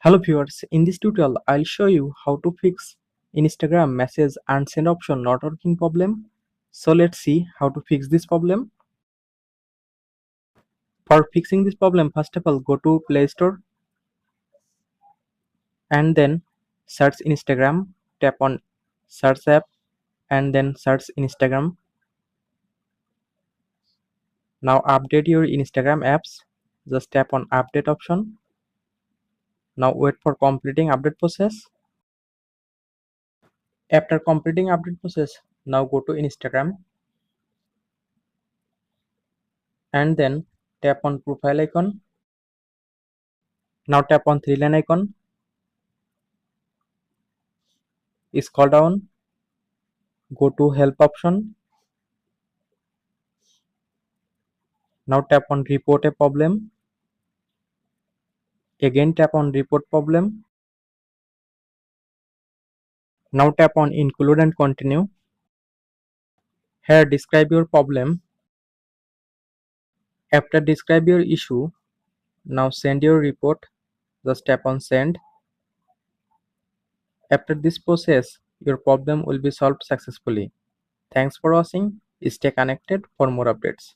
Hello viewers, in this tutorial I'll show you how to fix Instagram message unsend option not working problem. So let's see how to fix this problem. For fixing this problem, first of all go to Play Store and then search Instagram, tap on search app and then search Instagram. Now update your Instagram apps, just tap on update option. Now wait for completing update process. After completing update process, now go to Instagram and then tap on profile icon. Now tap on three line icon, scroll down, go to help option. Now tap on report a problem. Again tap on report problem. Now tap on include and continue. Here describe your problem. After describe your issue, now send your report. Just tap on send. After this process, your problem will be solved successfully. Thanks for watching. Stay connected for more updates.